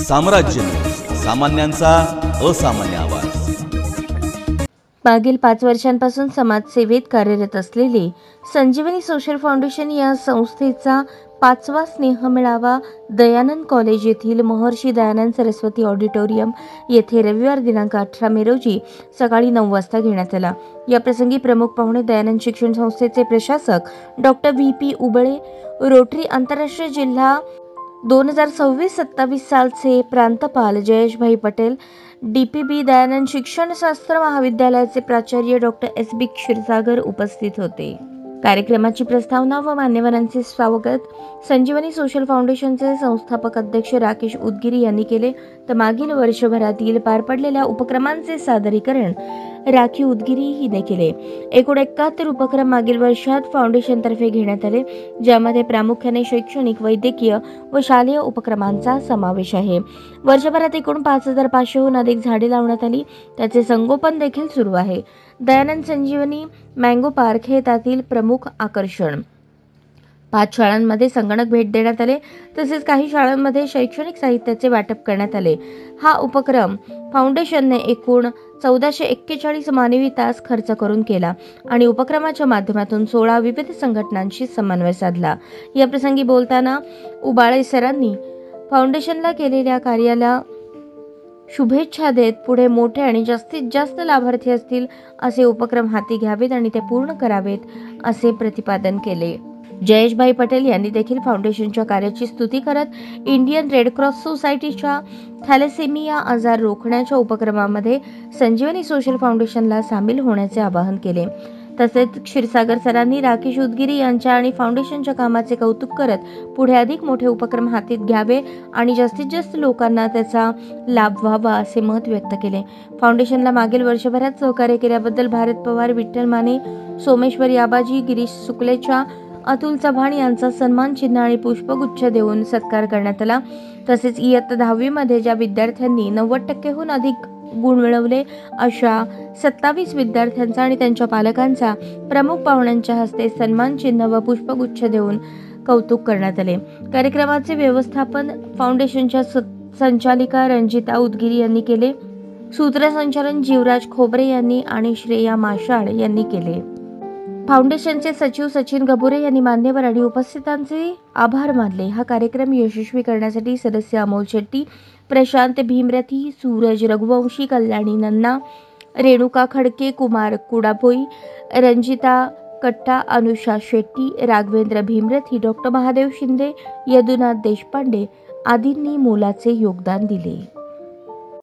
साम्राज्य न्यूज, सामान्यांचा असामान्य आवाज। मागील 5 वर्षांपासून समाजसेवेत कार्यरत असलेले संजीवनी सोशल फाउंडेशन या संस्थेचा 5वा स्नेहमेळावा दयानंद कॉलेज येथील महर्षी दयानंद सरस्वती ऑडिटोरियम येथे रविवार दिनांक 18 मे रोजी सकाळी 9 वाजता घेण्यात आला। या प्रसंगी प्रमुख पाहुणे दयानंद शिक्षण संस्थेचे प्रशासक डॉक्टर व्ही.पी. उबळे, रोटरी आंतरराष्ट्रीय जिल्हा 2026-27 सालचे प्रांतपाल जयेशभाई पटेल, डीपीबी दयानंद शिक्षणशास्त्र महाविद्यालयाचे प्राचार्य डॉक्टर एस.बी. क्षीरसागर उपस्थित होते। कार्यक्रमाची प्रस्तावना व मान्यवरांचे स्वागत संजीवनी सोशल फाउंडेशनचे संस्थापक अध्यक्ष राकेश उदगीरी यांनी केले, तर मागील वर्षभरातील पार पडलेल्या उपक्रमांचे सादरीकरण राखी उदगीरी हिने केले। एकूण 71 उपक्रम मागील वर्षात फाउंडेशनतर्फे घेण्यात आले, ज्यामध्ये प्रामुख्याने शैक्षणिक, वैद्यकीय व शालेय उपक्रमांचा समावेश आहे। वर्षभरात एकूण 5500हून अधिक झाडे लावण्यात आली, त्याचे संगोपन देखील सुरू आहे। दयानंद संजीवनी मँगो पार्क हे त्यातील प्रमुख आकर्षण। 5 शाळांमध्ये संगणक भेट देण्यात आले, तसेच काही शाळांमध्ये शैक्षणिक साहित्याचे वाटप करण्यात आले। हा उपक्रम फाउंडेशनने एकूण 1441 मानवी तास खर्च करून केला आणि उपक्रमाच्या माध्यमातून 16 विविध संघटनांशी समन्वय साधला। या प्रसंगी बोलताना उबाळे सरांनी फाउंडेशनला केलेल्या कार्याला शुभेच्छा देत पुढे मोठे आणि जास्तीत जास्त लाभार्थी असतील असे उपक्रम हाती घ्यावेत आणि ते पूर्ण करावेत असे प्रतिपादन केले। जयेशभाई पटेल यांनी देखील फाउंडेशनच्या कार्याची स्तुती करत इंडियन रेड क्रॉस सोसायटीच्या थॅलेसेमिया आजार रोखण्याच्या उपक्रमामध्ये संजीवनी सोशल फाउंडेशनला सामील होण्याचे आवाहन केले। तसेच क्षीरसागर सरांनी राकेश उदगीरी यांच्या आणि फाउंडेशनच्या कामाचे कौतुक करत पुढे अधिक मोठे उपक्रम हाती घ्यावे आणि जास्तीत जास्त लोकांना त्याचा लाभ व्हावा असे मत व्यक्त केले। फाउंडेशनला मागील वर्षभरात सहकार्य केल्याबद्दल भारत पवार, विठ्ठल माने, सोमेश्वर याबाजी, गिरीश सुकलेचा, अतुल चव्हाण यांचा सन्मान चिन्ह आणि पुष्पगुच्छ देऊन सत्कार करण्यात आला। तसेच इयत्ता 10वी मध्ये ज्या विद्यार्थ्यांनी 90%हून अधिक गुण मिळवले अशा 27 विद्यार्थ्यांचा आणि त्यांच्या पालकांचा प्रमुख पाहुण्यांच्या हस्ते सन्मान चिन्ह व पुष्पगुच्छ देऊन कौतुक करण्यात आले। कार्यक्रमाचे व्यवस्थापन फाउंडेशनच्या संचालिका रंजिता उदगीरी यांनी केले। सूत्रसंचालन जीवराज खोबरे यांनी आणि श्रेया माशाळ यांनी केले। फाउंडेशनचे सचिव सचिन गबुरे यांनी मान्यवर आणि उपस्थितांचे आभार मानले। हा कार्यक्रम यशस्वी करण्यासाठी सदस्य अमोल शेट्टी, प्रशांत भीमरथी, सूरज रघुवंशी, कल्याणी नन्ना, रेणुका खडके, कुमार कुडाभोई, रंजिता कट्टा, अनुषा शेट्टी, राघवेंद्र भीमरथी, डॉक्टर महादेव शिंदे, यदुनाथ देशपांडे आदींनी मोलाचे योगदान दिले।